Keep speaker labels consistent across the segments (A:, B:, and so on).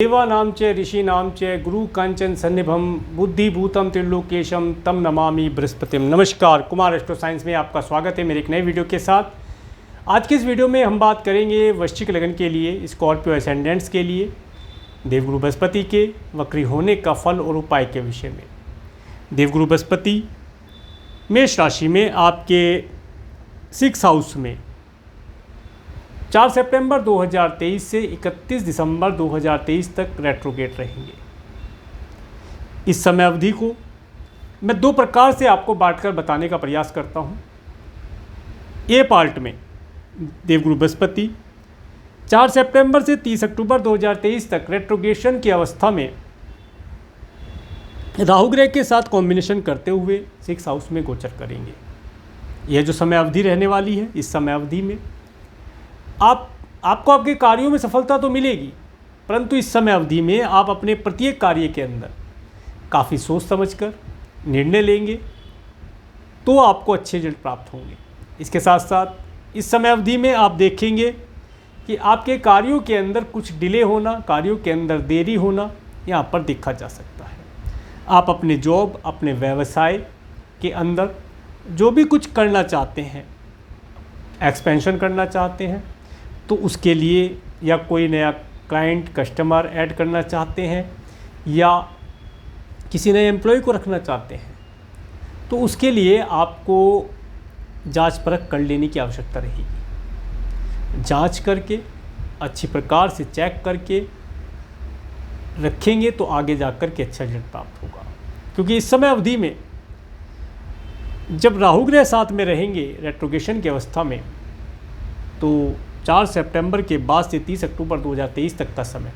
A: देवानां च ऋषीणां च गुरु कांचन सन्निभम बुद्धिभूतम त्रिलोकेशम तम नमामि बृहस्पतिम। नमस्कार, कुमार एस्ट्रो साइंस में आपका स्वागत है मेरे एक नए वीडियो के साथ। आज के इस वीडियो में हम बात करेंगे वृश्चिक लगन के लिए, स्कॉर्पियो एसेंडेंट्स के लिए देवगुरु बृहस्पति के वक्री होने का फल और उपाय के विषय में। देवगुरु बृहस्पति मेष राशि में आपके 6 हाउस में 4 सितंबर 2023 से 31 दिसंबर 2023 तक रेट्रोगेट रहेंगे। इस समय अवधि को मैं 2 प्रकार से आपको बांटकर बताने का प्रयास करता हूं। ए पार्ट में देवगुरु बृहस्पति 4 सितंबर से 30 अक्टूबर 2023 तक रेट्रोगेशन की अवस्था में राहु ग्रह के साथ कॉम्बिनेशन करते हुए 6 हाउस में गोचर करेंगे। यह जो समय अवधि रहने वाली है, इस समय अवधि में आपको आपके कार्यों में सफलता तो मिलेगी, परंतु इस समय अवधि में आप अपने प्रत्येक कार्य के अंदर काफ़ी सोच समझकर निर्णय लेंगे तो आपको अच्छे रिजल्ट प्राप्त होंगे। इसके साथ साथ इस समय अवधि में आप देखेंगे कि आपके कार्यों के अंदर कुछ डिले होना, कार्यों के अंदर देरी होना यहाँ पर देखा जा सकता है। आप अपने जॉब, अपने व्यवसाय के अंदर जो भी कुछ करना चाहते हैं, एक्सपेंशन करना चाहते हैं, तो उसके लिए या कोई नया क्लाइंट कस्टमर ऐड करना चाहते हैं या किसी नए एम्प्लॉय को रखना चाहते हैं, तो उसके लिए आपको जांच परख कर लेने की आवश्यकता रहेगी। जांच करके अच्छी प्रकार से चेक करके रखेंगे तो आगे जाकर के अच्छा रिजल्ट प्राप्त होगा। क्योंकि इस समय अवधि में जब राहु ग्रह साथ में रहेंगे रेट्रोगेशन की अवस्था में, तो 4 सितंबर के बाद से 30 अक्टूबर 2023 तक का समय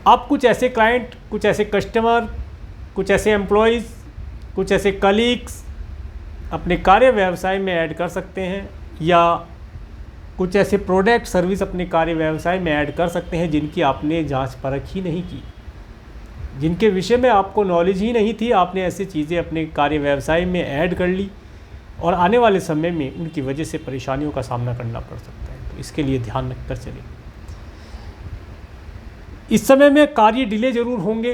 A: आप कुछ ऐसे क्लाइंट, कुछ ऐसे कस्टमर, कुछ ऐसे एम्प्लॉयज़, कुछ ऐसे कलीग्स अपने कार्य व्यवसाय में ऐड कर सकते हैं या कुछ ऐसे प्रोडक्ट सर्विस अपने कार्य व्यवसाय में ऐड कर सकते हैं जिनकी आपने जांच परख ही नहीं की, जिनके विषय में आपको नॉलेज ही नहीं थी। आपने ऐसी चीज़ें अपने कार्य व्यवसाय में ऐड कर ली और आने वाले समय में उनकी वजह से परेशानियों का सामना करना पड़ सकता है। तो इसके लिए ध्यान रखकर चलें। इस समय में कार्य डिले जरूर होंगे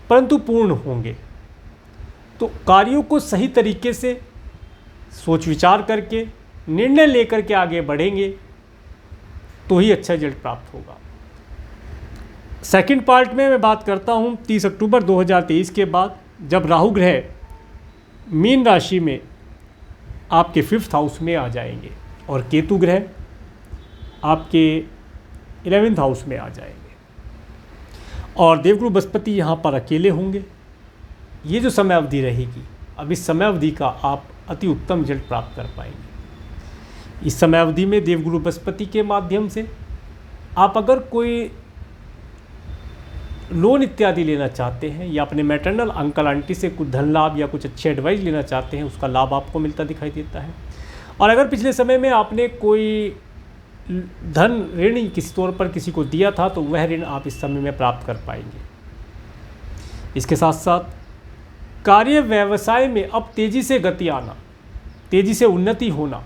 A: परंतु पूर्ण होंगे। तो कार्यों को सही तरीके से सोच विचार करके निर्णय लेकर के आगे बढ़ेंगे तो ही अच्छा रिजल्ट प्राप्त होगा। सेकंड पार्ट में मैं बात करता हूं 30 अक्टूबर 2023 के बाद, जब राहु ग्रह मीन राशि में आपके 5th हाउस में आ जाएंगे और केतु ग्रह आपके 11th हाउस में आ जाएंगे और देवगुरु बृहस्पति यहाँ पर अकेले होंगे। ये जो समय अवधि रहेगी, अब इस समय अवधि का आप अति उत्तम रिजल्ट प्राप्त कर पाएंगे। इस समय अवधि में देवगुरु बृहस्पति के माध्यम से आप अगर कोई लोन इत्यादि लेना चाहते हैं या अपने मैटरनल अंकल आंटी से कुछ धन लाभ या कुछ अच्छी एडवाइस लेना चाहते हैं, उसका लाभ आपको मिलता दिखाई देता है। और अगर पिछले समय में आपने कोई धन ऋण किसी तौर पर किसी को दिया था तो वह ऋण आप इस समय में प्राप्त कर पाएंगे। इसके साथ साथ कार्य व्यवसाय में अब तेज़ी से गति आना, तेज़ी से उन्नति होना,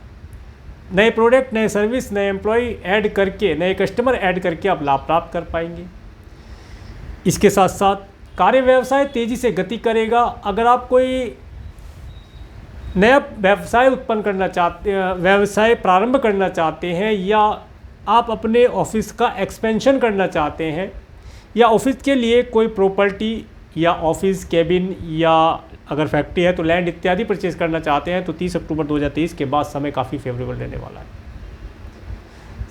A: नए प्रोडक्ट, नए सर्विस, नए एम्प्लॉय ऐड करके, नए कस्टमर ऐड करके आप लाभ प्राप्त कर पाएंगे। इसके साथ साथ कार्य व्यवसाय तेज़ी से गति करेगा। अगर आप कोई नया व्यवसाय उत्पन्न करना चाहते हैं, व्यवसाय प्रारंभ करना चाहते हैं, या आप अपने ऑफिस का एक्सपेंशन करना चाहते हैं, या ऑफिस के लिए कोई प्रॉपर्टी या ऑफिस कैबिन या अगर फैक्ट्री है तो लैंड इत्यादि परचेज करना चाहते हैं, तो 30 अक्टूबर 2023 के बाद समय काफ़ी फेवरेबल रहने वाला है।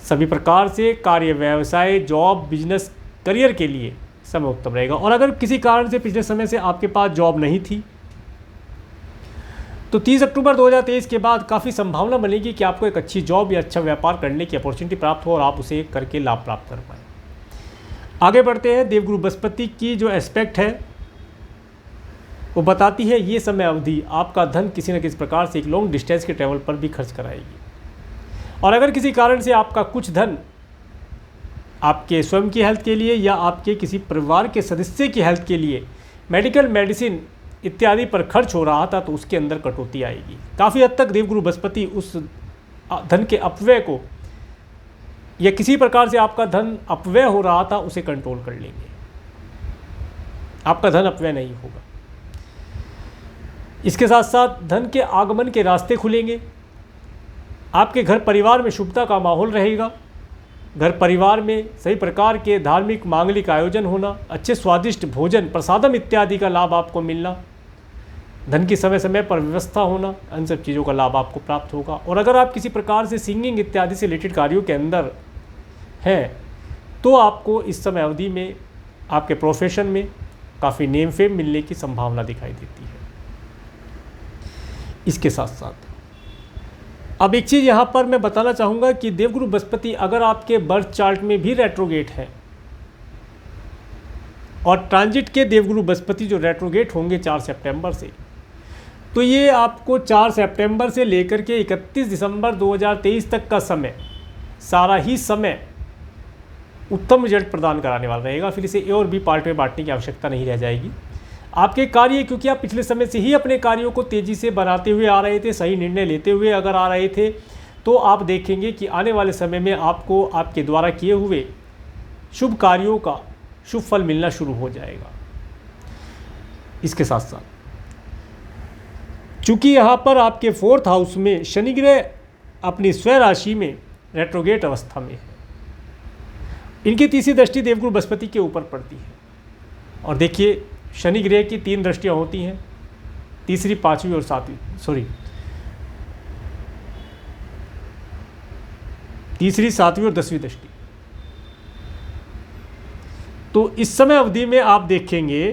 A: सभी प्रकार से कार्य व्यवसाय, जॉब, बिजनेस, करियर के लिए समय उत्तम रहेगा। और अगर किसी कारण से पिछले समय से आपके पास जॉब नहीं थी तो 30 अक्टूबर 2023 के बाद काफ़ी संभावना बनेगी कि आपको एक अच्छी जॉब या अच्छा व्यापार करने की अपॉर्चुनिटी प्राप्त हो और आप उसे करके लाभ प्राप्त कर पाएँ। आगे बढ़ते हैं। देवगुरु बृहस्पति की जो एस्पेक्ट है वो बताती है ये समय अवधि आपका धन किसी न किसी प्रकार से एक लॉन्ग डिस्टेंस के ट्रैवल पर भी खर्च कराएगी। और अगर किसी कारण से आपका कुछ धन आपके स्वयं की हेल्थ के लिए या आपके किसी परिवार के सदस्य की हेल्थ के लिए मेडिकल, मेडिसिन इत्यादि पर खर्च हो रहा था तो उसके अंदर कटौती आएगी। काफ़ी हद तक देवगुरु बृहस्पति उस धन के अपव्यय को या किसी प्रकार से आपका धन अपव्यय हो रहा था उसे कंट्रोल कर लेंगे, आपका धन अपव्यय नहीं होगा। इसके साथ साथ धन के आगमन के रास्ते खुलेंगे, आपके घर परिवार में शुभता का माहौल रहेगा, घर परिवार में सभी प्रकार के धार्मिक मांगलिक आयोजन होना, अच्छे स्वादिष्ट भोजन प्रसादम इत्यादि का लाभ आपको मिलना, धन की समय समय पर व्यवस्था होना, इन सब चीज़ों का लाभ आपको प्राप्त होगा। और अगर आप किसी प्रकार से सिंगिंग इत्यादि से रिलेटेड कार्यों के अंदर हैं तो आपको इस समय अवधि में आपके प्रोफेशन में काफ़ी नेम फेम मिलने की संभावना दिखाई देती है। इसके साथ साथ अब एक चीज़ यहाँ पर मैं बताना चाहूँगा कि देवगुरु बृहस्पति अगर आपके बर्थ चार्ट में भी रेट्रोगेट है और ट्रांजिट के देवगुरु बृहस्पति जो रेट्रोगेट होंगे 4 सितंबर से, तो ये आपको 4 सितंबर से लेकर के 31 दिसंबर 2023 तक का समय, सारा ही समय उत्तम रिजल्ट प्रदान कराने वाला रहेगा। फिर इसे ए और बी पार्ट में बांटने की आवश्यकता नहीं रह जाएगी। आपके कार्य, क्योंकि आप पिछले समय से ही अपने कार्यों को तेज़ी से बनाते हुए आ रहे थे, सही निर्णय लेते हुए अगर आ रहे थे, तो आप देखेंगे कि आने वाले समय में आपको आपके द्वारा किए हुए शुभ कार्यों का शुभ फल मिलना शुरू हो जाएगा। इसके साथ साथ चूँकि यहाँ पर आपके 4th हाउस में शनि ग्रह अपनी स्वयं राशि में रेट्रोगेट अवस्था में है, इनकी तीसरी दृष्टि देवगुरु बृहस्पति के ऊपर पड़ती है। और देखिए शनि ग्रह की 3 दृष्टियाँ होती हैं, तीसरी, 5वीं और 7वीं, तीसरी, 7वीं और 10वीं दृष्टि। तो इस समय अवधि में आप देखेंगे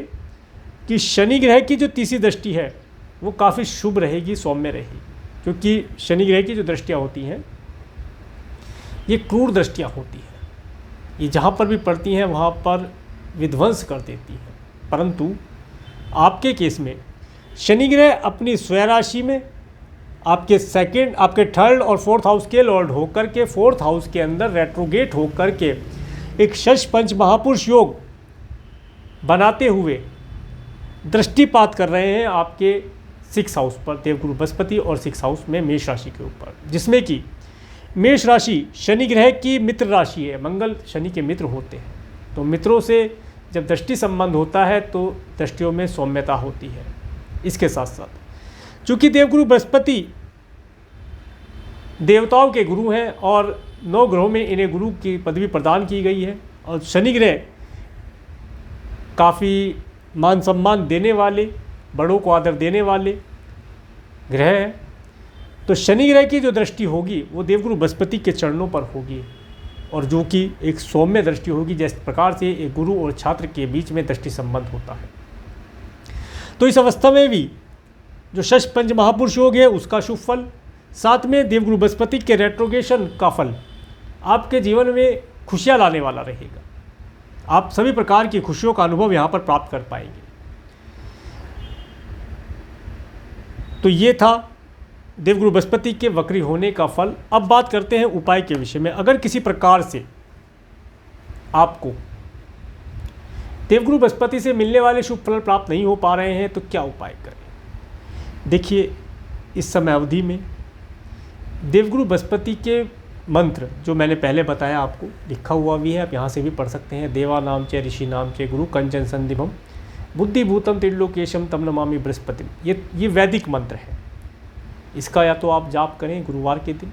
A: कि शनि ग्रह की जो तीसरी दृष्टि है वो काफ़ी शुभ रहेगी, सौम्य रहेगी, क्योंकि शनि ग्रह की जो दृष्टियाँ होती हैं ये क्रूर दृष्टियाँ होती हैं, ये जहाँ पर भी पड़ती हैं वहाँ पर विध्वंस कर देती हैं। परंतु आपके केस में शनि ग्रह अपनी स्वयं राशि में आपके 3rd और 4th हाउस के लॉर्ड होकर के 4th हाउस के अंदर रेट्रोगेट होकर के एक शश पंच महापुरुष योग बनाते हुए दृष्टिपात कर रहे हैं आपके 6th हाउस पर देवगुरु बृहस्पति और 6th हाउस में मेष राशि के ऊपर, जिसमें कि मेष राशि शनि ग्रह की मित्र राशि है, मंगल शनि के मित्र होते हैं। तो मित्रों से जब दृष्टि संबंध होता है तो दृष्टियों में सौम्यता होती है। इसके साथ साथ चूँकि देवगुरु बृहस्पति देवताओं के गुरु हैं और 9 ग्रहों में इन्हें गुरु की पदवी प्रदान की गई है, और शनि ग्रह काफ़ी मान सम्मान देने वाले, बड़ों को आदर देने वाले ग्रह है। तो शनि ग्रह की जो दृष्टि होगी वो देवगुरु बृहस्पति के चरणों पर होगी, और जो कि एक सौम्य दृष्टि होगी, जिस प्रकार से एक गुरु और छात्र के बीच में दृष्टि संबंध होता है। तो इस अवस्था में भी जो शश पंच महापुरुष योग है उसका शुभ फल, साथ में देवगुरु बृहस्पति के रेट्रोगेशन का फल आपके जीवन में खुशियाँ लाने वाला रहेगा। आप सभी प्रकार की खुशियों का अनुभव यहाँ पर प्राप्त कर पाएंगे। तो ये था देवगुरु बृहस्पति के वक्री होने का फल। अब बात करते हैं उपाय के विषय में। अगर किसी प्रकार से आपको देवगुरु बृहस्पति से मिलने वाले शुभ फल प्राप्त नहीं हो पा रहे हैं तो क्या उपाय करें? देखिए, इस समय अवधि में देवगुरु बृहस्पति के मंत्र जो मैंने पहले बताया आपको लिखा हुआ भी है, आप यहाँ से भी पढ़ सकते हैं। देवा नाम चे ऋषि नाम चे गुरु कंचन संदिभम बुद्धिभूतम त्रिलोकेशम तम नमामि बृहस्पति, ये वैदिक मंत्र है। इसका या तो आप जाप करें गुरुवार के दिन,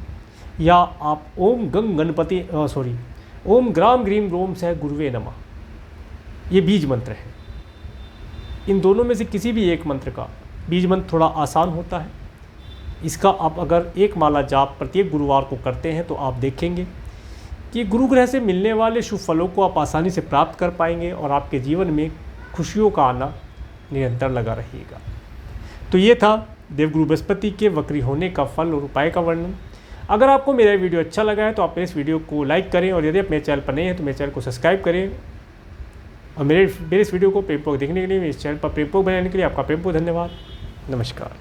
A: या आप ओम ग्राम ग्रीम ग्रोम सह गुरुवे नमः, ये बीज मंत्र है। इन दोनों में से किसी भी एक मंत्र का, बीज मंत्र थोड़ा आसान होता है, इसका आप अगर एक माला जाप प्रत्येक गुरुवार को करते हैं तो आप देखेंगे कि गुरु ग्रह से मिलने वाले शुभ फलों को आप आसानी से प्राप्त कर पाएंगे और आपके जीवन में खुशियों का आना निरंतर लगा रहेगा। तो ये था देवगुरु बृहस्पति के वक्री होने का फल और उपाय का वर्णन। अगर आपको मेरा वीडियो अच्छा लगा है तो आप इस वीडियो को लाइक करें, और यदि आप मेरे चैनल पर नए हैं तो मेरे चैनल को सब्सक्राइब करें। और मेरे इस वीडियो को प्रेमपूर्वक देखने के लिए, इस चैनल पर प्रेमपूर्वक बनाने के लिए आपका प्रेमपूर्वक धन्यवाद। नमस्कार।